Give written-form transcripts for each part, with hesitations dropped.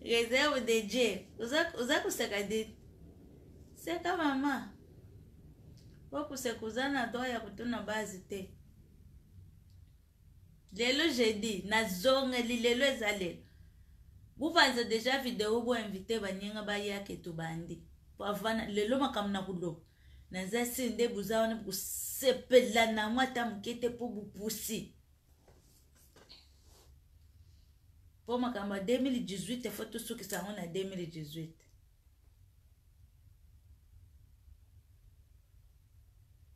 Réserve de Dieu. Uza kuseka dit. Seka mama. Wakusekuzana doa ya kutuna bazi te. Lelo jeudi, na zonge li lelo ezale. Bupanza deja video bo invité banyinga ba yake to bandi. Pavana lelo makamna kulo. Naza sinde buzaone kusepela na mwata mkete po bupusi. Po makamba 2018 faut tout qui ça on a 2018.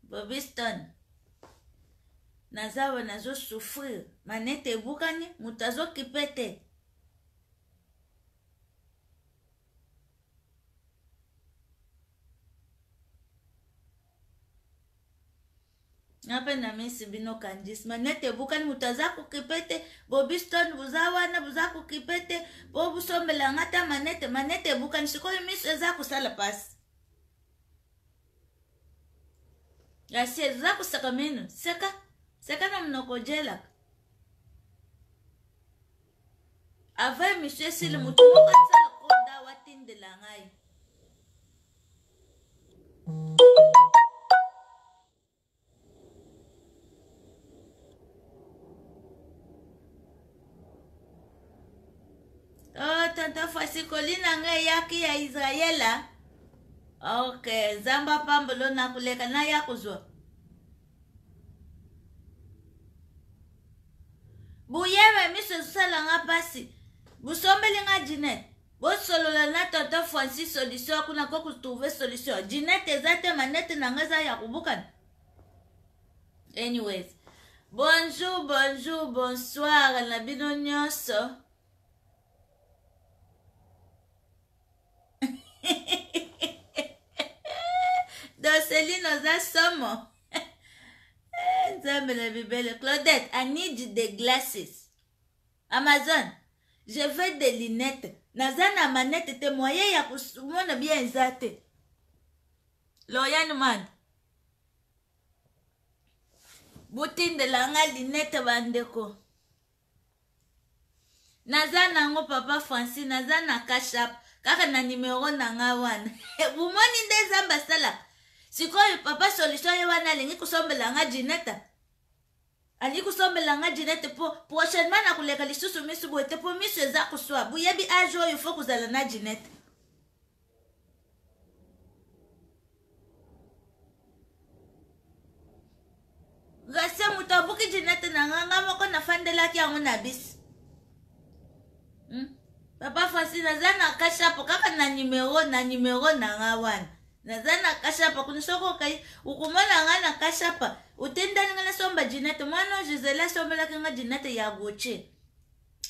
Bobiston. Nazawa nazo souffrir. Manete bukani mutazo kipete. Napa na misi bino kanjis. Manete bukani mutazaku kipete. Bobiston buzawana buzaku kipete. Bobu sombela ngata manete bukani. Shiko misi ezaku sala pasi. Yasi ezaku saka menu. Seka na mnoko jela. Ava monsieur sile mutu moka tsala konda watinde la ngai. Oh, tanta fasi kolina ngai yaki ya Israela. Okay, zamba pambolo na kuleka na yakuzwa. Buyeme miso sala nga pasi. Busombeli nga Jeanette. Bosolola na tata Francis solution kuna ko trouver solution. Jeanette ezate manete na ngaza ya kubukan. Anyways. Bonjour, bonsoir la bino nyonso. Doselino za somo. Claudette, I need the glasses. Amazon, je veux des lunettes. Nazana manette te moyen ya kusumona bien zate. Loyan man. Boutin de la nga lunette bandeko. Nazana ngo papa Francis, nazana kashap. Kaka na numero na nga wana. Bumoni nde zamba sala. Sikoyo papa solution ye wana alingi kusombela nga Jeanette. Ali kusombela nga Jeanette po prochainement na kuleka lisusu misu bote po misu eza kuswa. Buyebi ajo yo fo kuzala na Jeanette. Gase mutabuki Jeanette na nga moko na fandela ki yango na bis. Papa Francis nazana kashapo kaka na numero na nga wana. Nazana kashapa kunisoko kai ukumana ngana kashapa utenda ngana somba Jeanette mwana Gisela sombela kinga Jeanette ya goche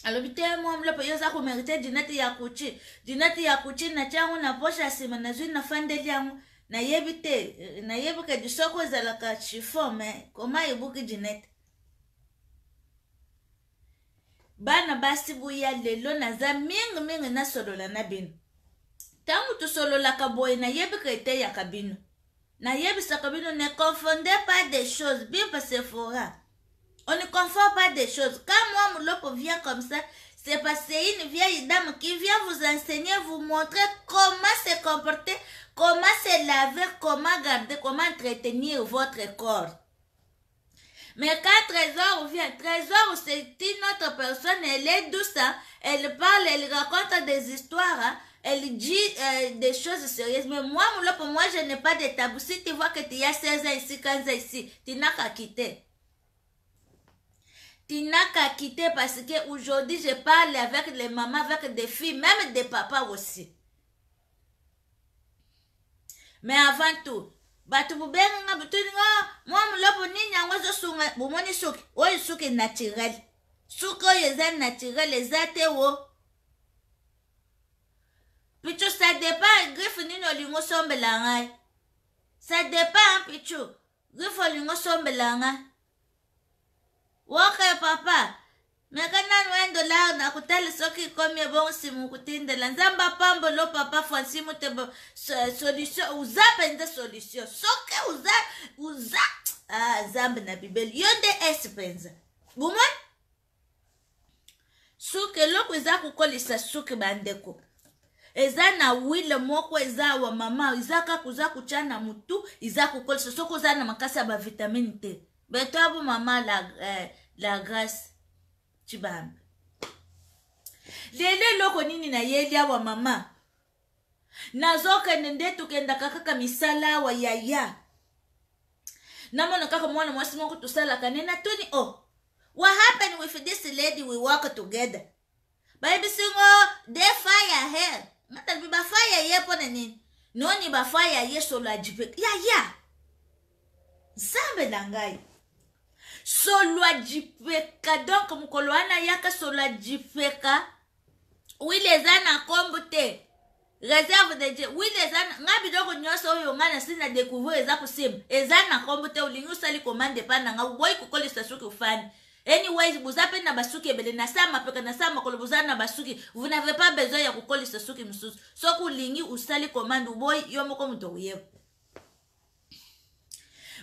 alobite mo mlopo yoza ko merite Jeanette ya kuchi na changu na posha sima na zwi na fandeli yangu na yebuke disoko zala ka chiffon mais koma yebuki Jeanette bana basi buya lelo naza mingi na solola na bino. Tangu tusolola kaboy na yebi krete ya kabino. Na yebi sa kabino ne confondez pas des choses. Bien passé fora. On ne confond pas des choses. Quand moi Moulopo vient comme ça, c'est parce que c'est une vieille dame qui vient vous enseigner, vous montrer comment se comporter, comment se laver, comment garder, comment entretenir votre corps. Mais quand Trésor vient, Trésor c'est une autre personne, elle est douce, elle parle, elle raconte des histoires, elle dit des choses sérieuses. Mais moi, pour moi, je n'ai pas de tabou. Si tu vois que tu as 16 ans ici, 15 ans ici, tu n'as qu'à quitter. Tu n'as qu'à quitter parce que aujourd'hui, je parle avec les mamans, avec des filles, même des papas aussi. Mais avant tout, batu bubenga butuninga moi mulopo ninya ngozo sunga bumoni suki oyi suki naturel suko yeza naturel ezate wo pichu ça dépend griffe nino lingo sombela ngai ça dépend pichu griffe lingo sombela ngai woke papa mekana $1 na kutali soki komi bon simu kutindela nzamba pambo lo papa Francis mutebo solution uzapende solution soke uza zambe na bibeli yonde esipenza bumon suki eloko eza kokolisa suki bandeko eza na wile moko eza wa mama eza kaka uza kutia na mutu eza kokolisa soki oza na makasi ya bavitamine te beto abo mama la grâce chibambe lelo eloko nini na yeli awa mama nazokende nde tukendaka kaka misala awa yaya namona kaka mwana mwasi moko tusalaka nena tuni what happened with this lady we work together baby singo they fire her ngata bi ba fire ye pona nini noni ba fire ye solo ajipe ya zambe nangai solo ajipeka donc mukolo ana yaka solo ajipeka wile zana kombute réserve de Dieu wile zana ngabi doko nyoso oyo ngana sina découvrir eza kusimu ezana kombute ulingi usali commande pana nga boy kukolisa suki ufani anyways buzape na basuki ebele na sama peka na sama kolo buzana basuki vous n'avez pas besoin ya kukolisa suki msusu so kulingi usali commande boy yomoko muto uyebo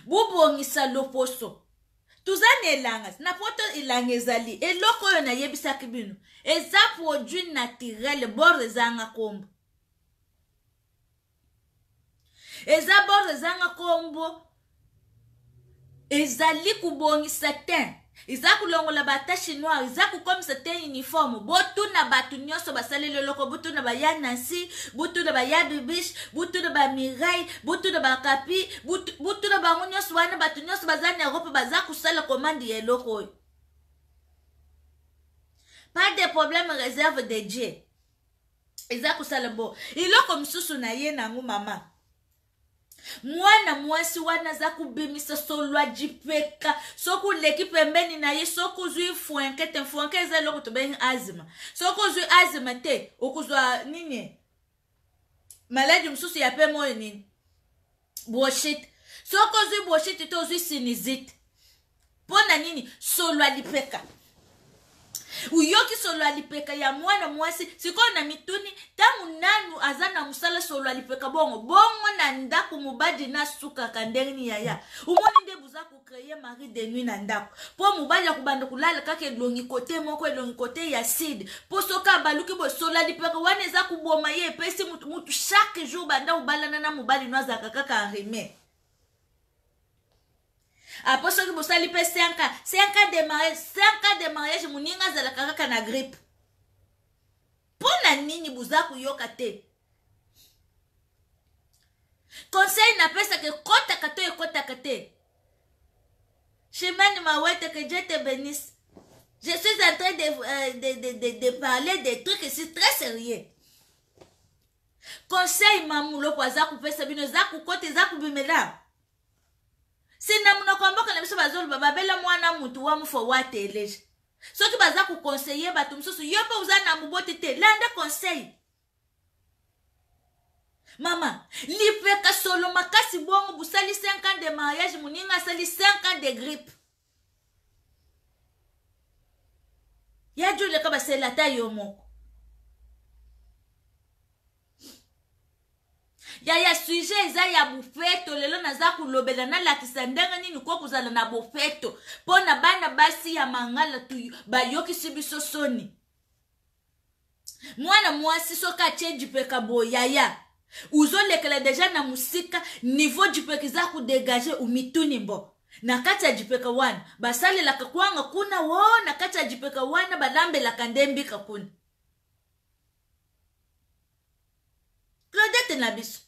bubongisa loposo tuzane elanga na poto ilanga ezali eloko yo na yebisaki bino eza produit naturel bord zanga kombo eza bord zanga kombo ezali kubongisa ten eza kulongola bata chinois eza kukomisa ten uniforme botuna batu nyonso basaleli eloko botuna baya Nancy botuna baya Bibish botuna ba Mirai botuna ba Kapi botuna bango nyonso wana batu nyonso baza na Europe baza kusala commande ya eloko oyo pas de problème réserve de Dieu eza kusala bo iloko msusu na ye nangu mama mwana mwasi wana za kubimisa solo ajipeka soku leki pembeni na ye soku zui fuenke te fuenke eza loko tobengi azima soku zui azima te okuzwa nini maladi msusu ya pe moyo nini bullshit soku zui bullshit te zui sinizite pona nini solo alipeka uyoki solo alipeka ya mwana mwasi siko na mituni tamu nanu azana musala solo alipeka bongo na ndaku mubadi na suka kandeni yaya umoni nde buza ku créer mari de nuit na ndaku po mubali akubanda kulala kake longi kote moko longi kote ya sid po soka baluki bo solo alipeka wane za kuboma ye pesi mutu chaque jour banda ubalana na mubali nwaza kaka arime apo soki bosali pe 5 ans de mariage muninga zala kaka na grippe pona nini buza kuyoka te conseil na pesa ke kota kate chemin mawete que Dieu te bénisse je suis en train de parler des trucs ici très sérieux conseil mamulo kwa za kupesa bino za kukote za kubimela sina munakwamboka na biso bazolo bababela mwana mutu wa mufo wateleje soki baza ku conseiller batu msusu yopo uzana mubote te landa conseil mama lipeka solo makasi bongo busali 5 ans de mariage muninga sali 5 ans de grippe ya jule kaba sela ta yomo ya sujet eza ya bufeto lelo naza kulobela na lakisa ndenge nini ko kuzala na bufeto pona bana basi ya mangala tu bayoki sibiso soni mwana mwasi soka change peka boyaya uzolekela deja na musika niveau jipeka za ku dégager umituni mbo na kati ya jipeka wana basalela kakwanga kuna wo na kati ya jipeka wana balambela kandembi kakuna Claudette na biso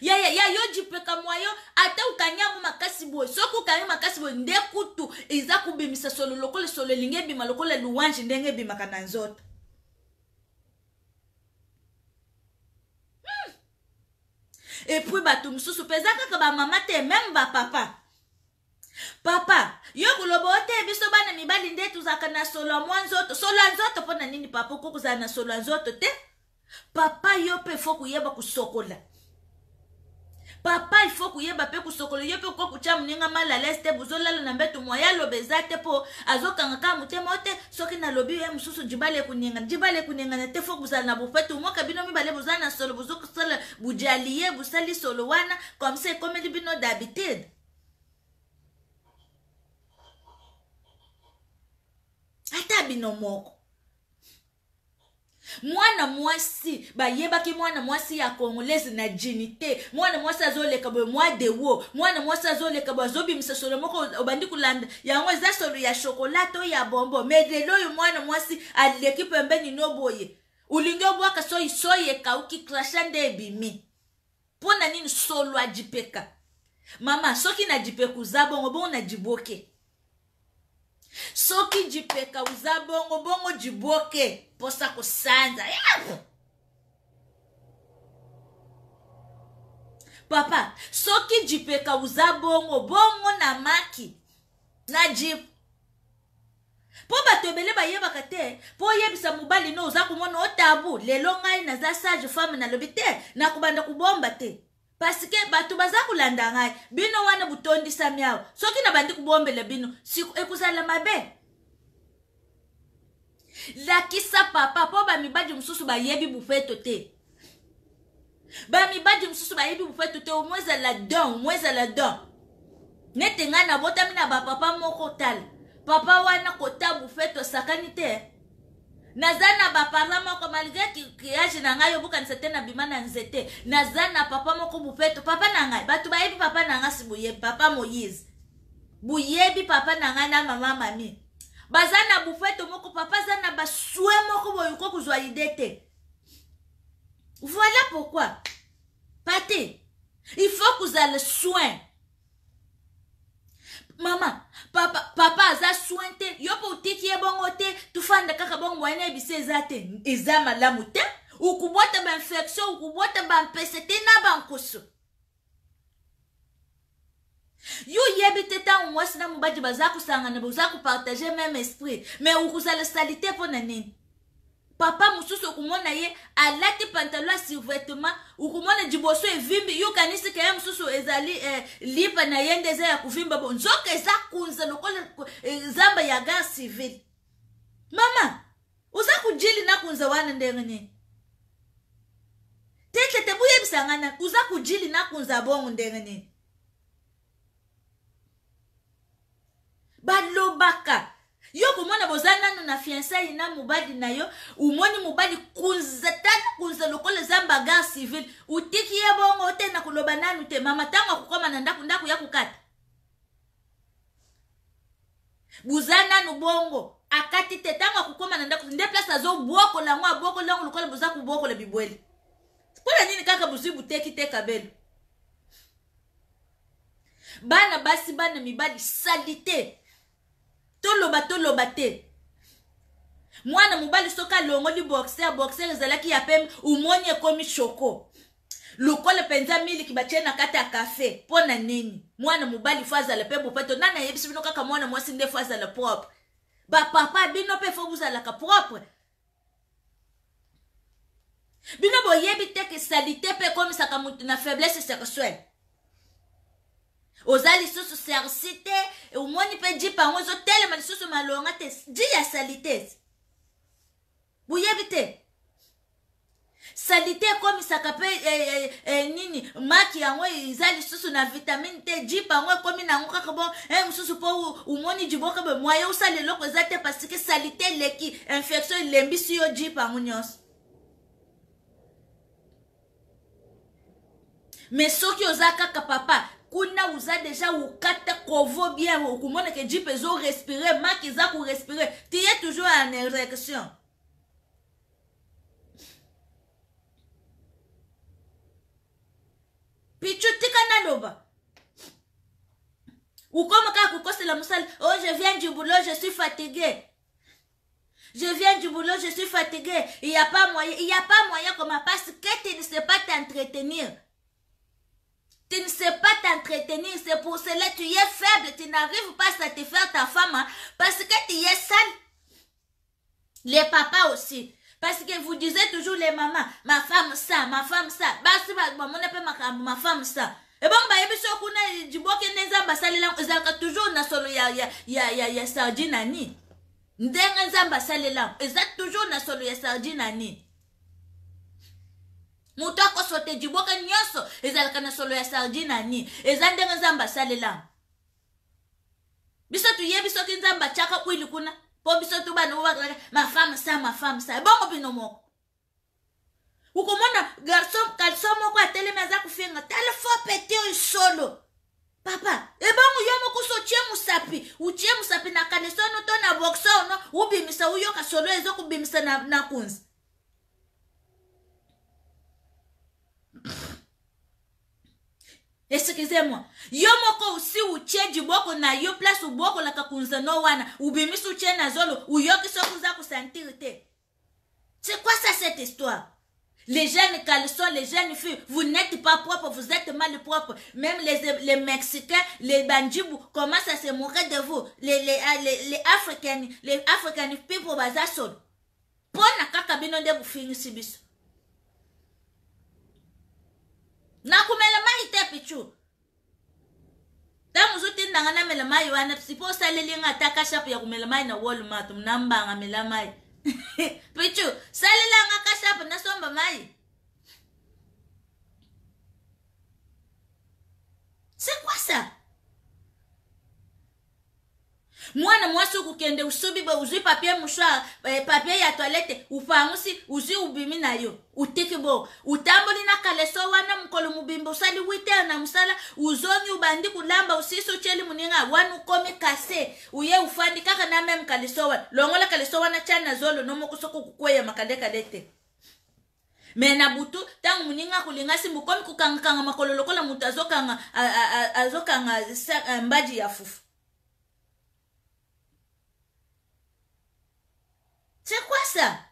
ya yo jipeka mwayo ata ukanyangu makasi boy soku kanyangu makasi boy nde kutu iza kubimisa solo lokole solo linge bima lokole luwanji ndenge bima kana nzoto et puis batu msusu peza kaka ba mama te même ba papa yo kulobo te biso bana mibali nde tuzaka na solo mwanzoto solo nzoto pona nini papa kokuza na solo nzoto te papa yo pe fo kuyeba kusokola papa il faut kuyeba pe kusokola yo pe ko kucha muninga mala leste buzolala na mbeto moya lobezate po azokanga ka mutema te soki na lobi ye mususu jibale kuninga na te fo kuzala na bufetu moka bino mibale buzana solo buzokosala bujaliye busali solo wana comme c'est comme bino d'habitude ata bino moko. Mwana mwasi ba yebaki mwana mwasi ya Congolaise na dignité, mwana mwasi azoleka bo mwa dewo, mwana mwasi azoleka bo azobi msasolo moko obandi kulanda yango eza solo ya chocolat ya bombo, medelo yo mwana mwasi aleki pembeni noboye ulinge obwaka soye kauki krashande ebimi pona nini solo ajipeka. Mama soki na jipeka uzabongo bongo na jiboke, soki jipeka uzabongo bongo jiboke posa kusanza. Papa soki jipeka uzabongo bongo na maki na jip po batobele bayebaka te po yebisa mobali no uza kumona otabu lelo ngai na za sage femme na lobi te na kubanda kubomba te parce que batu baza kulanda ngai bino wana butondisa miao soki na bandi kubombela bino siku ekuzala mabe. Lakisa papa po bamibadi mususu bayebi bufeto te, bamibadi mususu bayebi bufeto te, omweza la don nete nga na botami na bapapa moko tala papa wana kota bufeto sakani te. Nazana bapara moko malgré kiaji na ngai obukanisa te na bimana nzete, nazana papa moko bufeto papa na ngai batu bayebi papa na ngai sibuyebi papa Moïse buyebi papa na ngai na mama mami bazana bufeto moko papa zana baswe moko boyuko kuzwa idete. Voilà pourquoi pate il faut que vous allez soin. Mama papa aza soin te yopo utiki ebongo te tufanda kaka bongo mwana ebise ezate eza malamu te ukubota ba infection ukubota ba mpesete na bankoso. Yo yebite ta mwasi na mubadi baza kusangana baza kupartager même esprit mais ukuzala salité pona nini. Papa mususu kumona ye alati pantalon survêtement ukumona jiboso evimbi yo kanisi kaya mususu ezali lipa na yende za ya kuvimba bo nzoka eza kunza lokola zamba ya guerre civile. Mama uza kujili na kunza wana ndengene tete tebuye bisangana uza kujili na kunza bongo ndengene balobaka yo kumona bozana na fiancé ina mubadi na yo umoni mubadi kunza tana kunza lokola zamba guerre civile utiki ya bongo te na kuloba nanu te mama tango kukoma na ndaku ya kukata buzana no bongo akati te tango kukoma na ndaku nde place azo bwoko la ngwa bwoko lango lokola buza kubwoko le bibweli pona nini kaka buzibu teki te kabelo. Bana basi bana mibadi salite toloba te. Mwana mubali soka longoli boxer ezalaki ya pembe umonye komi choko lukole penza miliki bachena kata ya kafe pona nini mwana mubali faza la pembe peto nana yebisi bino kaka mwana mwasi nde faza la propre ba papa bino pe fo buzala ka propre bino boyebi te ke salite pe komi saka mutu na faiblesse sexuelle. Ozali susu sersite umoni pe jipa ngozo tele mali susu malonga te di ya salite buyebi te salite komi saka pe nini maki yango izali susu na vitamine te jipa ngo komi na ngo kaka bon mususu po umoni jiboka be moyo usale loko zate parce que salite leki infection lembisi yo jipa ngo nyos. Mais soki ozaka ka papa kuna uza deja ukata kovo bien ukumona ke jipe zo respirer maki za ku respirer tu es toujours en érection. Pichu tika na loba ukoma ka kukose la musali oh je viens du boulot je suis fatigué. Je viens du boulot, je suis fatigué. Il y a pas moyen comme parce que tu ne sais pas t'entretenir. Tu ne sais pas t'entretenir, c'est pour cela que tu es faible, tu n'arrives pas à satisfaire ta femme, hein, parce que tu es sale. Les papas aussi, parce que vous disiez toujours les mamans, ma femme ça, ma femme ça, ma femme ça. Et bon, bah, il y a du bois qui n'est toujours na solo ya sardinani. Ndenga nzamba salela, exact toujours na solo ya sardinani. Mutako sote jiboka nyoso ezalaka na solo ya sardine ni ezandenga nzamba salela biso tuye biso kinzamba chaka kwili kuna po biso tu bana ma femme ça bongo bino moko ukomona garçon moko atelemi aza kufinga tala fo pete oyo solo papa ebongo yo moko so utie musapi na kaleso no to na boxo no ubimisa uyoka solo ezo kubimisa na kunzi excusez-moi yo moko usi utie jiboko na yo place uboko la kakunza no wana ubimisa utie na zolo uyoki so kuza kusentirite. C'est quoi ça cette histoire? Les jeunes caleçons, les jeunes filles, vous n'êtes pas propres, vous êtes mal propres. Même les Mexicains, les bandibous commencent à se moquer de vous. Les African people baza solo. Pona kaka bino de bufingi sibiso. Na kumela mai te pichu. Tamu zuti ndangana mela mai wana sipo saleli ngata kashapu ya kumela mai na Walmart mnamba ngamela mai. Pichu, salila nga kashapu na somba mai. C'est quoi ça? Mwana mwasi ukukende usubibe uzui papier mouchoir, papier ya toilette, upangusi, uzui ubimi na yo. Utikibo, utamboli na kaleso wana mkolo mubimbo usali wite na musala, uzonyi ubandi kulamba usiso cheli muninga, wanu komi kase, uye ufandi kaka na mem kaleso wana. Longola kaleso wana chana zolo, nomo kusoko kukwea makade kadete. Mena butu, tangu muninga kulingasi mukomi kukanga makolo lokola mutu azokanga mbaji ya fufu. C'est quoi ça?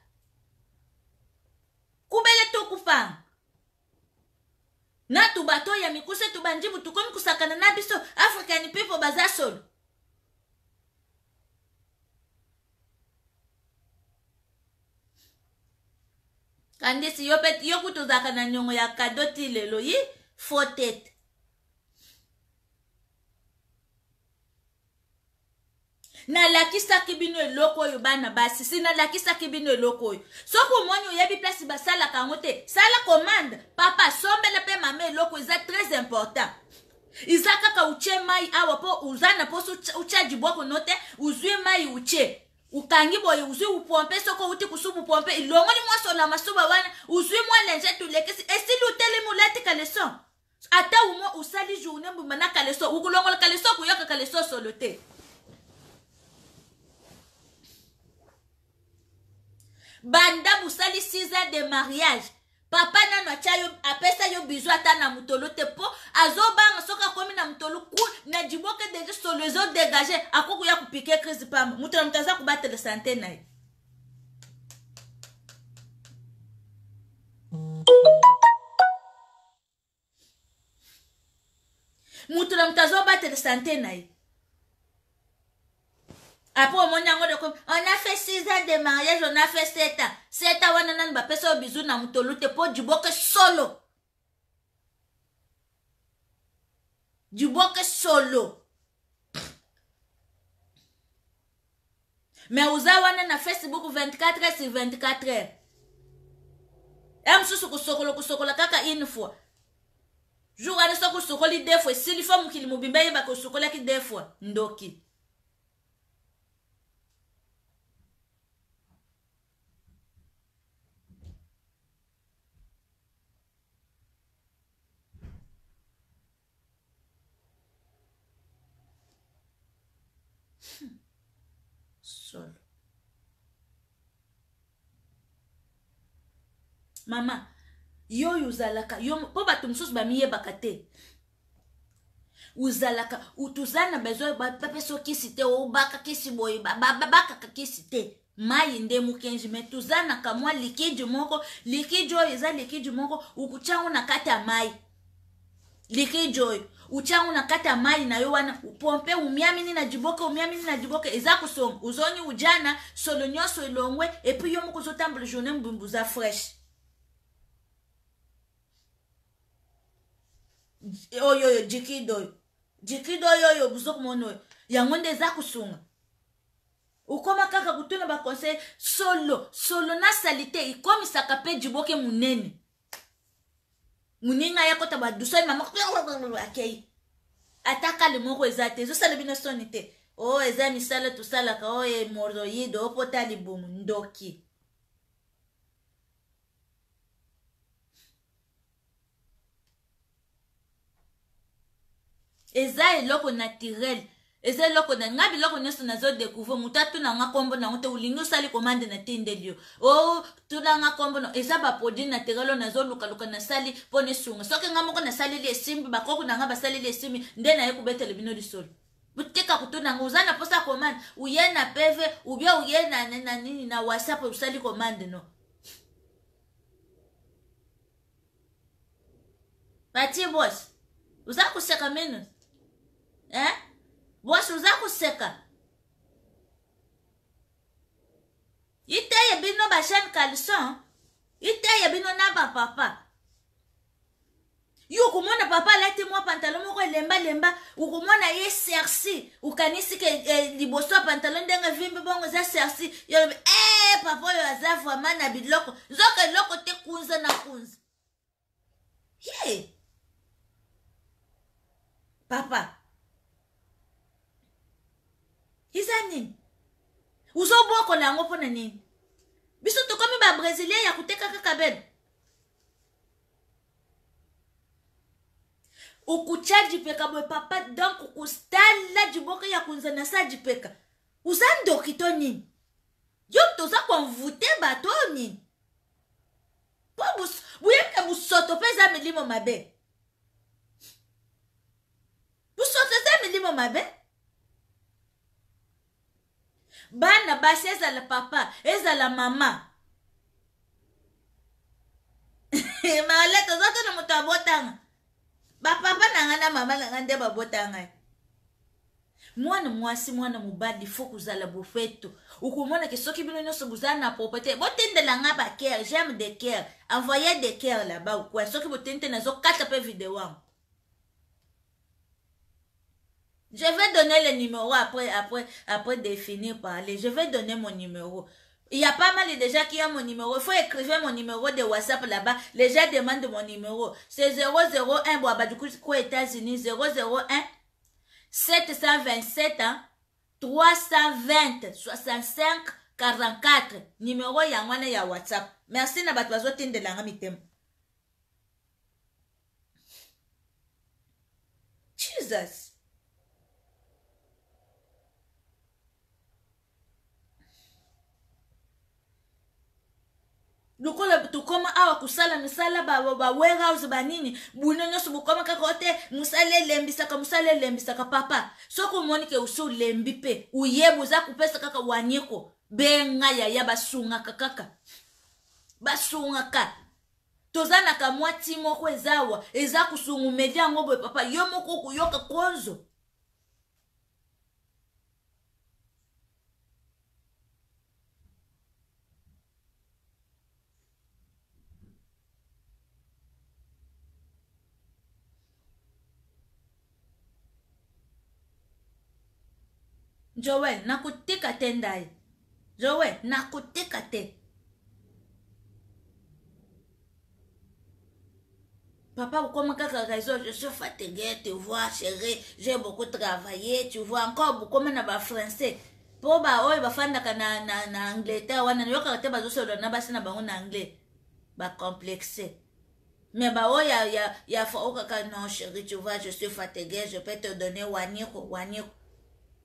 Kubele to kufang. Na tubato ya mikuse tubanjibu tukomi kusakana na biso African people baza solo. Kandisi yokutu zakana nyongo ya kadoti lelo yi fotet. Na lakisa kibino eloko yo bana basi sina lakisa kibino eloko yo soko monyo yebi place basala kangote sala commande papa sombele pe mame eloko eza très important izaka ka uche mai awa po uzana po uchaji bwako note uzwi mai uche ukangi boye uzwi upompe soko uti kusubu pompe ilongoni mwaso na masuba wana uzwi mwalenje tulekisi esili utele mulati kaleso ata umo usali journée mbumana kaleso ukulongola kaleso kuyoka kaleso solote. Banda busali 6 ans de mariage. Papa nano achayo apesa yo bizu ata na mutolo te po azobanga soka komi na mutolo ku na jiboke deje soluzo dégagé akoku ya kupike crise pamba mutolo mtaza kubatele santé na ye. Mutolo mtazo batele santé na ye. Après, on a fait 6 ans de mariage, on a fait 7 ans. 7 ans, on a fait un bisou dans mon te po du boke solo. Du boke solo. Mais vous avez na Facebook 24 heures sur 24 heures. M'sou kusokolo kaka une fois. Jour à soko sokoli 2 fois. Si les femmes qui m'obimba yeba ko sokola ki 2 fois. Ndoki. Solo. Mama, yo uzalaka, yo po batu msusu ba miye bakate. Uzalaka, utuzana bezo ba peso kisite o baka kisiboy baka kisite. Mai nde mukenji metuzana kamwa likiji moko, likijo iza likiji moko ukuchangu na kata mai. Likijo uchangu na kata mai na yo wana upompe umiamini na jiboke eza kusonga uzonyi ujana solo nyoso ilongwe epi yo muko zotambula journée mbumbuza fresh. Oyo jikido yo buzok mono yangonde eza kusunga ukoma kaka kutuna ba conseil solo na salite ikomi sakape jiboke munene. Muninga yako tabadusoi mama akei ataka le moko ezate zo sala bino sonite o eza misala tosalaka o hemoroïde opota libumu ndoki. Eza eloko naturel. Eza eloko na nga biloko nyonso nazo découvrir muta tuna nga kombo na ngote ulingi osali commande na tindelio. O tuna nga kombo na eza ba produit naturel nazo luka luka na sali pone sunga. Soki nga moko na sali le simbi bakoko na nga basali le simbi nde na ye kubetele bino lisolo. Buteka kutuna nga uzana posa commande uye na PV ubia uye na nini na WhatsApp usali commande no. Pati boss. Uza kuseka minus. Boss uza kuseka. Ite ye bino bashan kalson. Ite ye bino na papa. Yu kumona papa lati mwa pantalon moko lemba lemba. Ukumona ye sersi. Ukanisi ke liboso pantalon denga vimbe bongo za sersi. Yo papa yo aza vraiment na biloko. Zoka loko te kunza na kunza. Yeah. Papa. Iza nini? Uzo boko na ngo pona nini? Biso to komi ba Brésilien ya kuteka kakabel. Ukuchaji peka boy papa donc ukustala jiboko ya kunza na saji peka. Uzando kito nini? Yo toza konvute bato nini? Po buyemka busoto peza milimo mabe. Busoto za milimo mabe. Bana basi ezala papa, ezala mama. Maleta zote na mutu abotanga. Ba papa nanga na mama nanga nde babotanga. Mwana mwasi mwana mubadi faut kuzala bufeto. Ukumona ke soki bino nyonso buzala na propreté. Botendela nga ba cœur, j'aime des cœurs. Envoyez des cœurs là-bas ou quoi. Soki botente nazo kata pe vidéo. Je vais donner le numéro après définir parler. Je vais donner mon numéro. Il y a pas mal de gens qui ont mon numéro. Il faut écrire mon numéro de WhatsApp là-bas. Les gens demandent mon numéro. C'est 001, bon, bah, du coup, aux États-Unis, 001 727 320 65 44. Numéro yangwana ya WhatsApp. Merci na batwazo tinde langa mitem. Jesus. Lukola tukoma awa kusala misala ba warehouse ba nini buno nyoso bukoma kakote musale lembisaka papa soko monike usu lembi pe uyebu za kupesa kaka wanyiko benga ya basunga kaka basunga ka tozana ka mwati moko ezawa eza kusungu media ngobo papa yo moko kuyoka konzo. Joel, nakutika tendai. Joel, nakutika te. Papa, comment je suis fatigué, tu vois, chérie, j'ai beaucoup travaillé, tu vois, encore beaucoup de français. Po ba oy ba fanda ka na Angleterre wana yoka te bazo na basi na bango na anglais. Ba complexé. Mais ba oy ya fa oka non chérie, tu vois, je suis fatigué, je peux te donner waniko.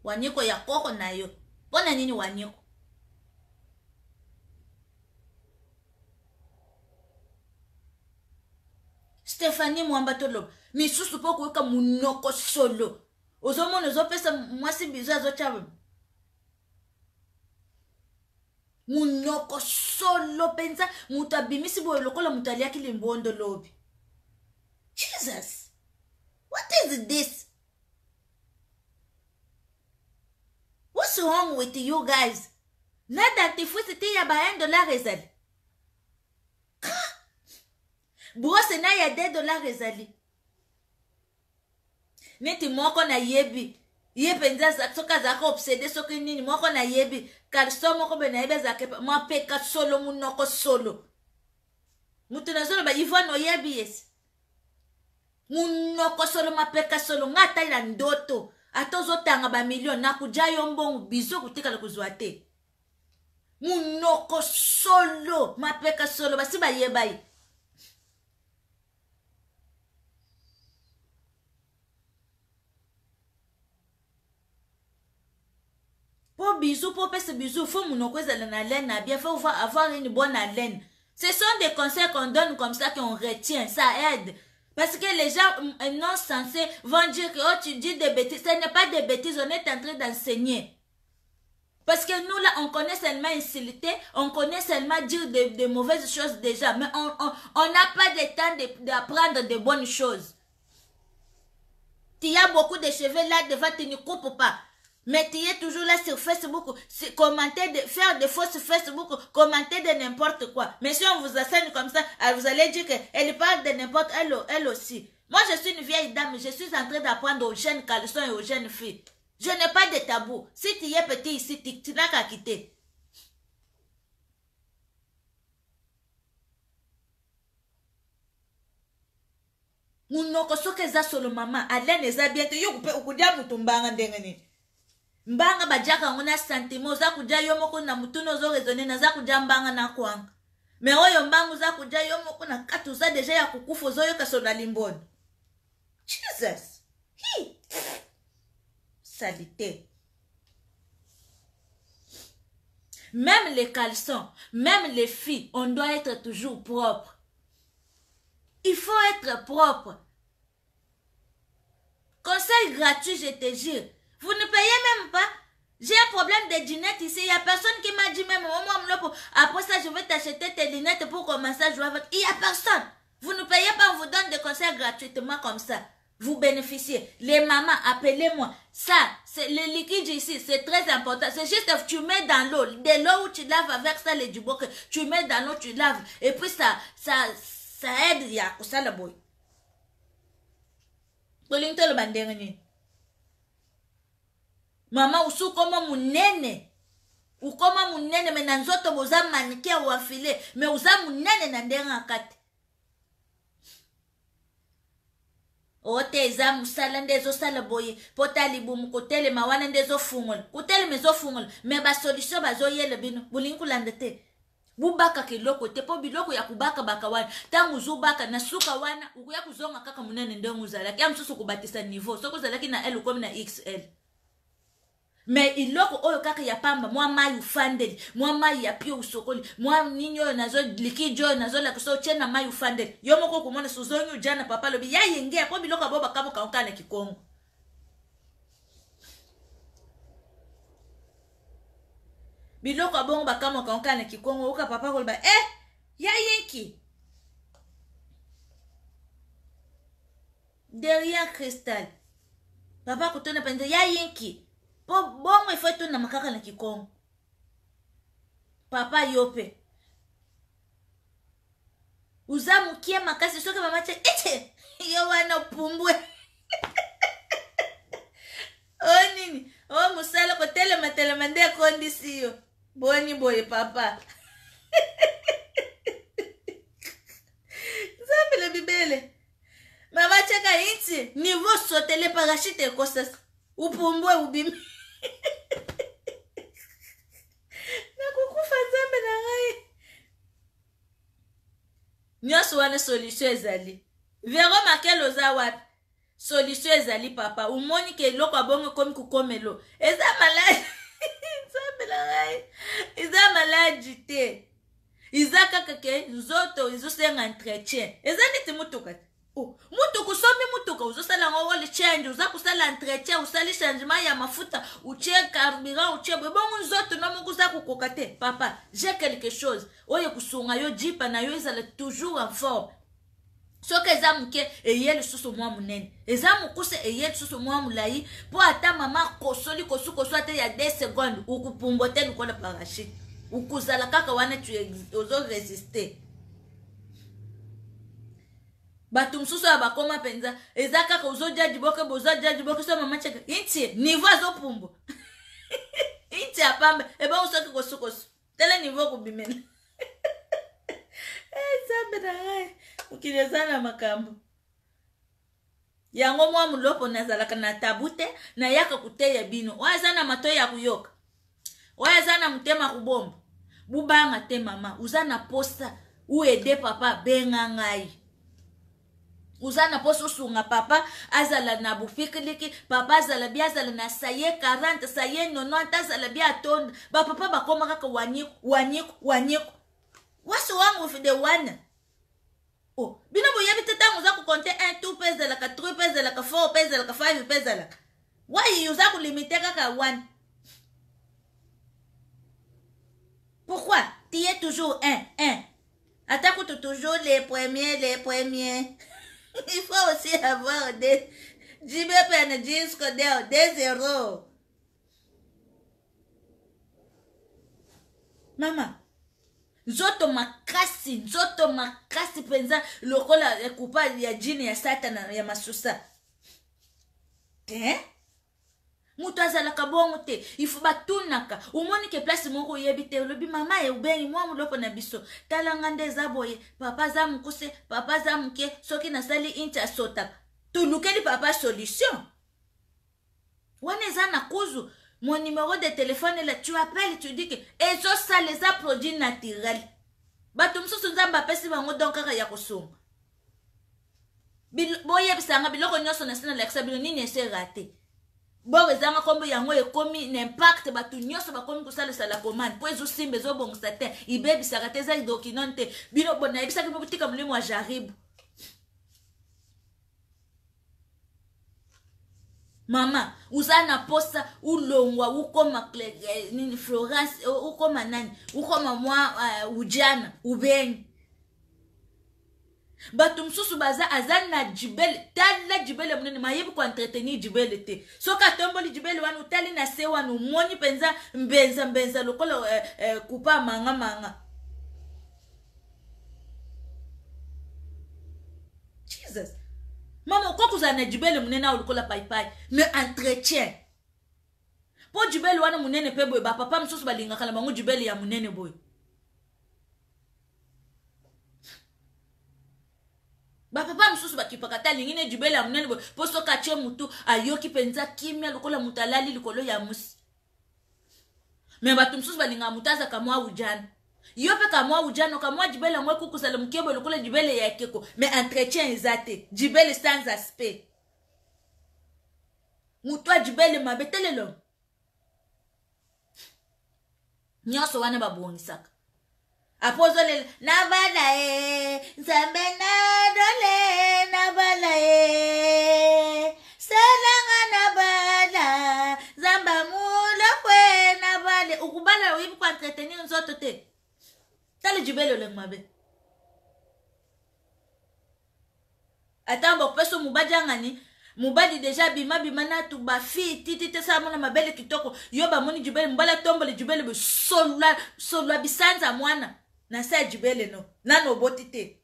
Wanyiko ya koko na yo. Pona nini wanyiko? Stephanie Mwambatolo. Misusu po kuweka munoko solo. Ozomo nozo pesa mwasi biza zo chabu. Munoko solo pensa. Mutabimisi bo lokola mutalia kilimbondo lobi. Jesus. What is this? What's wrong with you guys? Nada tifusiti ya $1 ezali. Brosse na ya $2 ezali. Neti moko na yebi. Yepenza soka zaka obsede soki nini moko na yebi. Kalso moko bena yebe zake mwa peka solo munoko solo. Mutu na solo ba Yvonne oyebi yes. Munoko solo mapeka solo ngata ila ndoto. ata ozotanga ba million na kuja yo mbongo biso kutikala kuzwa te. Munoko solo mapeka solo basi bayebai. Pour bisous, pour faire ce bisou, faut munoko ezala na laine, bien faut avoir une bonne haleine. Ce sont des conseils qu'on donne comme ça qu'on retient, ça aide. Parce que les gens non censés vont dire que oh, tu dis des bêtises. Ce n'est pas des bêtises, on est en train d'enseigner. Parce que nous là, on connaît seulement insulter, on connaît seulement dire de mauvaises choses déjà. Mais on n'a pas le temps d'apprendre de bonnes choses. Tu as beaucoup de cheveux là devant, tu ne coupes pas. Mais tu es toujours là sur Facebook, commenter, faire des fausses Facebook, commenter de n'importe quoi. Mais si on vous enseigne comme ça, vous allez dire qu'elle parle de n'importe elle aussi. Moi, je suis une vieille dame, je suis en train d'apprendre aux jeunes garçons et aux jeunes filles. Je n'ai pas de tabou. Si tu es petit ici, tu n'as qu'à quitter. Munoko soke za solo mama, Alain eza bientôt yo ukudia mutumbanga ndengene. Mbanga bajaka ngona sentiment za kuja yo moko na mutuno zo raisonner na za kuja mbanga na kwanga. Mais oyo mbangu za kuja yo moko na katu za deja ya kukufa zo yo kasona limboni. Jesus. Hi. Salité. Même les caleçons, même les filles, on doit être toujours propre. Il faut être propre. Conseil gratuit, je te jure. Vous ne payez même pas. J'ai un problème de lunettes ici. Il n'y a personne qui m'a dit même, après ça, je vais t'acheter tes lunettes pour commencer à jouer avec. Il n'y a personne. Vous ne payez pas, on vous donne des conseils gratuitement comme ça. Vous bénéficiez. Les mamans, appelez-moi. Ça, c'est le liquide ici, c'est très important. C'est juste que tu mets dans l'eau. De l'eau où tu laves avec ça, les dubok, tu mets dans l'eau, tu laves. Et puis ça aide, il y a ça la boy. Mama usu koma munene. Ukoma munene me nanzoto boza manike wafile. Me uza munene na ndenga kati. Ote eza musala ndezo sala boye. Pota libumu kutele mawana ndezo fungol. Kutele mezo fungol. Me ba solution bazo yele bino. Bulinku landete. Bubaka kiloko te po biloko ya kubaka baka wana. Tangu zubaka na suka wana. Ukuya kuzonga kaka munene ndongo zala. Kia msusu kubatisa niveau. Soko zalaki na L komi na XL. Mais iloko oyo kaka ya pamba mwa mayu fandeli mwa mayu ya pio usokoli mwa ninyo nazo likijo nazo la kuso chena mayu fandeli yomo ko kumona suzonyu jana papa lobi ya yenge po biloko boba kabo kaokana kikongo biloko bongo bakamo kaokana kikongo uka papa ko ba ya yenki derrière cristal papa kutona pende ya yenki bon, il faut tout na makaka na kikongo. Papa yope. Uza mukie makasi soke mama che ete. Yo wana pumbwe. Oh nini. Oh musala ko tele mande kondisiyo. Boni boye papa. Zambele bibele. Mama cheka inti. Niveau sotele parachute kosas. Upumbwe ubimi. Nakukufa zambe na ngai. Nyoso wana solution ezali. Vero makelo za wapi? Solution ezali papa. Umoni ke loko abongo komi kukomelo. Eza malade. Zambe na ngai. Eza malade te. Iza kaka ke nzoto izosenga entretien. Eza niti mutuka. Mutuku somi mutuka uzosala ngowole change uza kusala entretien usali changement ya mafuta uche carburant uche bongo nzoto no mukuza kukokate papa j'ai quelque chose oye kusunga yo jipa na yo ezala toujours en forme soka eza muke eyeli susu mwa munene eza mukuse eyeli susu mwa mulai po ata mama kosoli kosu ate ya 10 secondes ukupumbote nukola parachute ukuzala kaka wana tu ozo résister. Batu msusu ya bakoma penza eza kaka uzo jaji boke so mama cheka inti niveau zo pumbo inti apamba eba usoki kosukosu tele niveau kubimena zambe na ngai ukilezana makambo yango mwa mulopo nazalaka na tabute na yaka kuteya bino waza na mato ya kuyoka waza na mutema kubomba bubanga te mama uza na posa uede papa benga ngai uza na posa usunga papa azala na bufikiliki papa azala bia azala na saye 40 saye 90 azala bia atonda bapapa bakoma kaka wanyiko waso wangu fide wana oh bino boyebi teta uza kukonte 1 2 pesa la 3 pesa la 4 pesa la 5 pesa la why uza kulimite kaka 1. Pourquoi? Tu es toujours un. Attaque toujours les premiers. Il faut aussi avoir des... JBPN jusqu'au des zéros. Maman, nzoto makasi penza lokola ya kupa ya jini ya satana ya masusa. Mutu azalaka bongo te ifu batunaka umoni ke place moko yebi te lobi mama e ubengi mwa mulopo na biso talanga nde za boye papa za mukuse papa za muke soki nasali incha sota tulukeli papa solution wane za na kuzu mon numéro de téléphone là tu appelles tu dis que ezo ça les a produits naturels batu msusu nzamba pesi bango donc kaka ya kosunga boye bisanga biloko nyoso na sina leksa bino nini ese raté. Bon ezanga kombo yango ekomi n'impact batu nyoso bakomi kusala sala commande po ezo simbe zo bongisa te ibebi sakate za dokinonte bino bona ebisa ke bokutika mulimo wa jaribu mama uzana posa ulongwa ukoma nini Florence ukoma nani ukoma mwa ujana ubengi batu msusu baza azana jibele tala jibele munene mayebi ko entretenir jibele te soka tomboli jibele wanu tali na se wanu moni penza mbenza lokolo kupa manga Jesus mama ko kuzana jibele munene olokola paipai me entretien po jibele wanu munene pebo ba papa msusu balinga kala bango jibele ya munene boy papa msusu bakipakata lingine jibele ya munene boy poso kache mutu ayoki penza kimia lokola mutalali likolo ya musi me batu msusu balinga mutaza kamwa ujana yope kamwa ujana kamwa jibele mwe kukusala mkebo lokola jibele ya keko me entretien ezate jibele sans aspect mutwa jibele mabetelelo nyoso wana babongisaka apozole nabala nzambe na dole nabala salanga nabala zamba mula kwe nabale ukubala wibu kwa entretenir nzoto te tale jibelo le mabe atambo peso mubaja ngani mubadi deja bima na tu ba fi titi sa mona mabele kitoko yoba moni jibele mbala tombole jibele be solwa bisanza mwana na sa jibele no nano botite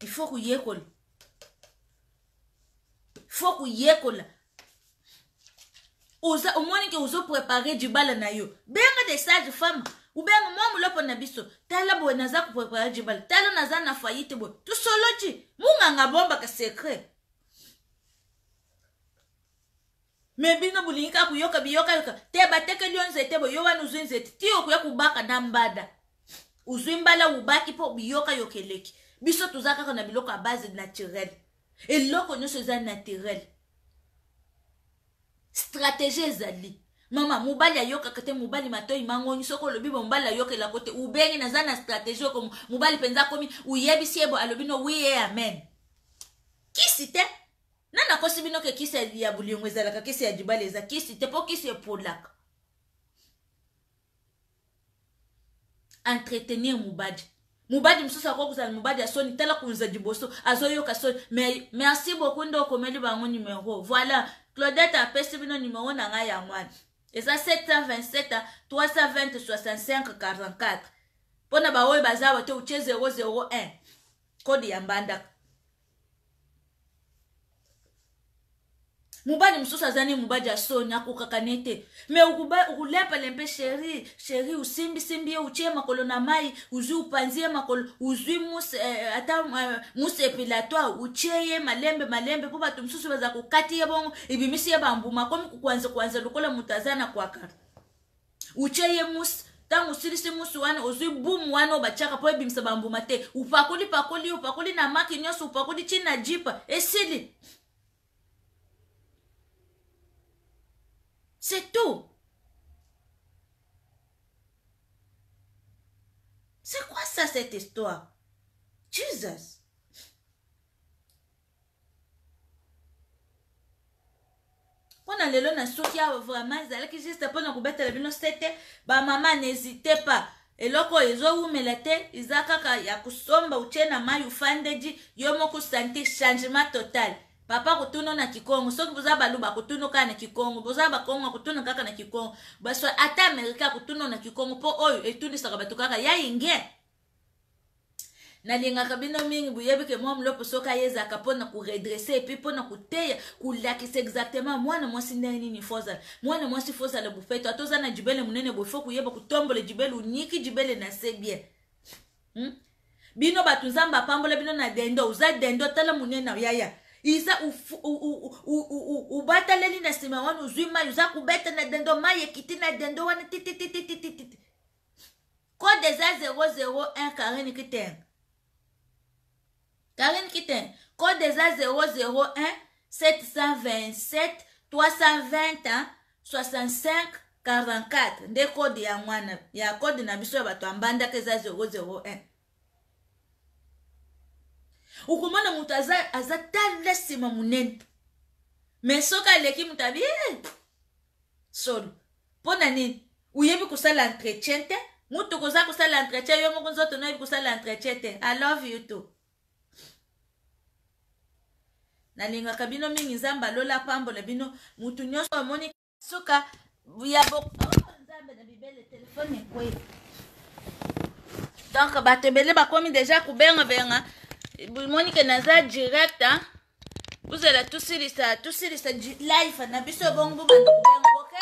il faut kuyekola oza omoni ke ozo préparer jibala na yo benga des sages femmes ubenga mwa mulopo na biso tala bo naza ku préparer jibala tala naza na faillite bo tu soloji munga bomba ka secret mebino bulinga kuyoka biyoka te bateke lyonze te bo yo wana uzwenze ti okuya kubaka na mbada uzwimbala ubaki po biyoka yokeleki biso tuzaka kana biloko a base naturel eloko nyonso eza naturel stratégie ezali mama mobali ayoka kate mobali matoi mangoni soko lobi mobali ayoka la kote ubengi naza na stratégie comme mobali penza komi uyebisi ebo alobi no oui et amen kisi te nana kosi bino ke kisi ya buliongo ezalaka kisi ya jibale eza kisi te po kisi epolaka entretenir mubadi msusu akokuzala mubadi asoni tala kunza diboso azoyoka soni merci beaucoup ndo komeli bango numéro voilà Claudette a pesi bino numéro na ngai ya mwana eza 727 320 65 44 pona baoyo bazawa te uche 001 kodi ya mbandaka Mubali msusu azani mubaji asoni akukakanete. Me ukulepa lempe sheri usimbi uche makolo na mai, uzui upanzie makolo, uzui muse epilatoire, ucheye malembe, pupa tumsusu waza kukati yebongo, ibimisi yebambu, makomi kwanza lukola mutazana kwa kara. Ucheye muse, tangu silisi musu wana, uzui boom wana obachaka po ebimisa bambu mate, upakuli na maki nyosu, upakuli china jipa, esili. C'est tout. C'est quoi ça, cette histoire? Jesus. Pona lelo na soki ya vraiment ezalaki juste pona kubetela bino sete, ba mama n'hésitez pas. Eloko ezo umela te, izakaka ya kusomba uchena mai ufandeji, yomo kusanti changement total. Papa kutuno na kikongo, soki buza baluba kutuno ka na kikongo, buza bakongo kutuno kaka na kikongo, baso ata Amerika kutuno na kikongo po oyo etuni saka batu kaka ya inge. Na linga kabino mingi buyebi ke mwa mlopo soka yeza kapona ku redresser et puis pona ku teya ku lakisa exactement mwana mwasi ndani ni foza. Mwana mwasi foza le bufeto atoza na jibele munene bufo ku yeba kutombole jibele uniki jibele na sebie. Bino batunzamba pambola bino na dendo uza dendo tala munene yaya. Iza ubata leli na sima wanu uzwima yuza kubeta na dendo maye kiti na dendo wana titi. Code eza 001 Karine Kiten. Karine Kiten. Code eza 001 727 320 65 44. Nde code ya mwana. Ya code na biso ya batu ambanda keza 001. Ukumana mutu aza talesima munene. Mesoka leki mutabi solo. Pona nini? Uyebi kusala entretien te. Mutu kuza kusala entretien. Yomo kunzoto no yebi kusala entretien te. I love you too. Nalinga kabino mingi zamba lola pambo le bino. Mutu nyoso amoni soka. Buyabo. Nzambe na bibele telefone kwe. Donc batebele bakomi deja kubenga. Monique naza direct hein. Vous allez tout ça live na biso bongo bando kubengo OK.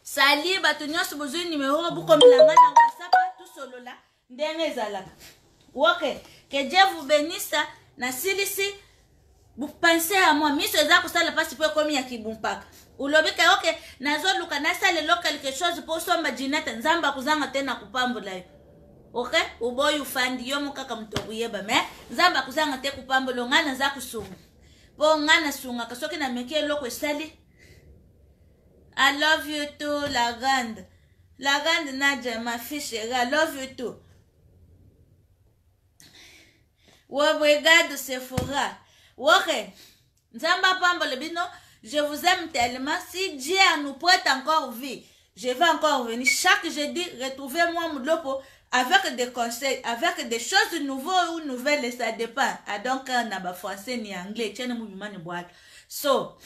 Sali batunyoso bozu numéro bu komilanga na WhatsApp tout solo là ndenge ezalaka. OK. Que Dieu vous bénisse na silisi. Vous pensez à moi, miso eza kusala pasi po komi ya kibumpaka. Ulobi ka OK nazo luka na sale local quelque chose pour somba jinata nzamba kuzanga tena kupambola. OK? Uboy ufandi yomo kaka mtoku yeba me nzamba kuzanga te kupambolo ngana za kusunga. Po ngana sunga kasoki na meke loko esali. I love you too la grande. La grande Nadia ma fille chérie, I love you too. Regarde Sephora. OK. Nzamba pambolo bino, je vous aime tellement si Dieu nous prête encore vie. Je vais encore venir chaque jeudi retrouver-moi Moulopo avec des conseils, avec des choses nouvelles ou nouvelles, ça dépend. Donc, on a français ni anglais, tiens, nous mimani boîte. So,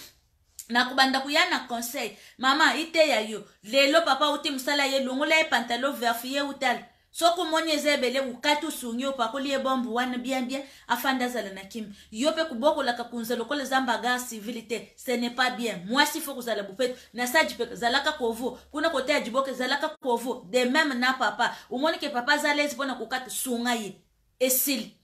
nakubanda kuyana conseil. Maman, ite ya yo. Lelo papa uti msala ye lungola e pantalon verfiye utal. So kumonye zebele ukatu sungyo pakoli e bombu wana bien afanda zala na kim. Yope kuboko la kakunza lokole zamba ga civilité. Ce n'est pas bien. Moi si faut que zala bufet na saji pe zalaka kovo. Kuna kote ajiboke zalaka kovo. De même na papa. Umoni ke papa zalezi pona kukata sunga ye. Esili.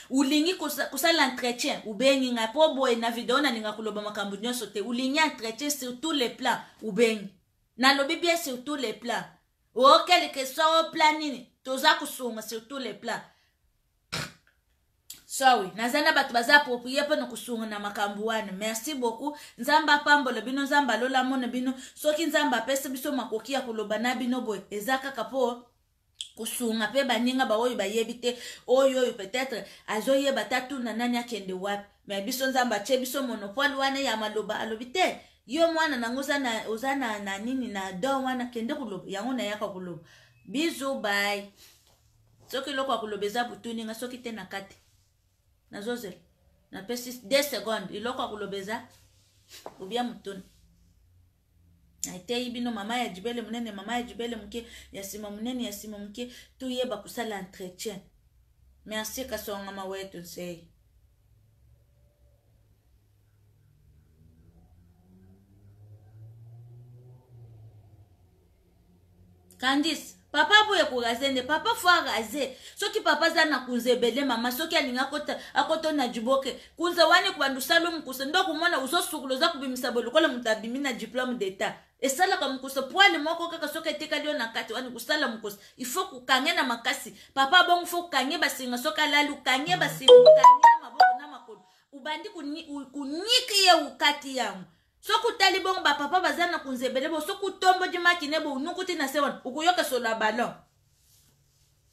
Ulingi kusala entretien. Ubengi nga pobo e na video na ninga kuloba makambu nyonso te. Ulingi entretien sur tous les plans. Ubengi. Na lobi bien sur tous les plans. Ok, les questions au plan nini. Toza kusunga sur tous les plans. Sorry. Nazana batu baza approprié pa na kusunga na makambu wana. Merci beaucoup. Nzamba pambola bino nzamba lola mona bino. Soki nzamba pesa biso makoki ya kuloba na bino boy. Ezaka kapo kusunga pe baninga ba oyo bayebite. Oyo peut-être azoye batatu na nani akende wapi. Mais biso nzamba che biso monopole wana ya maloba alobite. Yo mwana nanguza na uzana na nini na do wana kende kuloba yango na yaka kuloba. Bisous bye. Soki loko akulobeza butuni nga soki te na kati. Na zozel. Na pesi 2 secondes iloko akulobeza ubia mutuni. Na ite ibino mama ya jibele munene mama ya jibele mke ya sima munene ya sima mke tu yeba kusala entretien. Merci kasonga mawetu nsei. Candice, papa boye kurazende, papa fwa raze. Soki papa zana kunzebele mama, soki alinga akoto na jiboke. Kunze wani kubandu salo mkuse, ndo kumona uso sukuloza kubimisa bolu kole mutabimi na diplôme d'état. Et ça là comme mkuse, poale moko kaka soke tika liyo na kati, wani kusala mkuse. Il faut kukange na makasi. Papa bon faut kange basinga, soka lalu kange basinga, kange na maboko na makolo. Ubandi kunyiki ye ukati yangu. Soku talibong ba papa bazana kunzebele bo soku tombo di makine bo nukuti na sewan ukuyoka so la ballon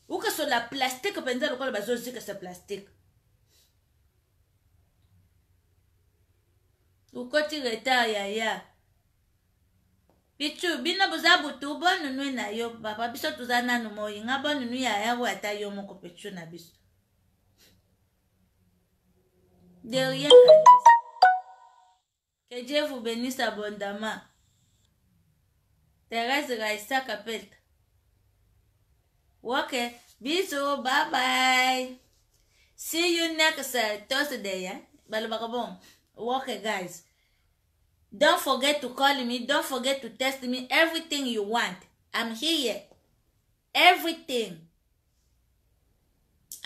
uka so la plastique penza lokola bazozika sa plastique ukoti reta ya pichu bina bozabu tu bonu nwe na yo papa biso tuzana no moyi nga bonu nwe ya wa ta yo moko pichu na biso derrière. Que Dieu vous bénisse abondamment. Thérèse Raissa Capelta. Ok. Bisous. Bye bye. See you next Thursday. Balabagabon. Okay, guys. Don't forget to call me. Don't forget to text me everything you want. I'm here. Everything.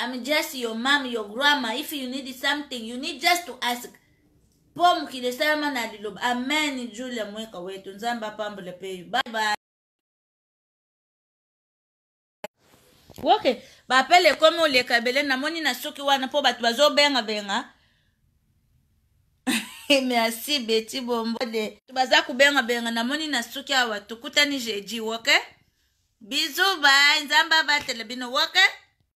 I'm just your mom, your grandma. If you need something, you need just to ask. Pom ki desama na liloba. Amen. Julia mweka wetu. Nzamba pambule peyu. Bye bye. Okay. Bapele kome ule kabele na moni na soki wana po batu bazo benga. Merci Betty Bombode. Tubaza kubenga na moni na soki awa. Tukutani jeji. Okay? Bisous bye. Nzamba batele bino. Okay?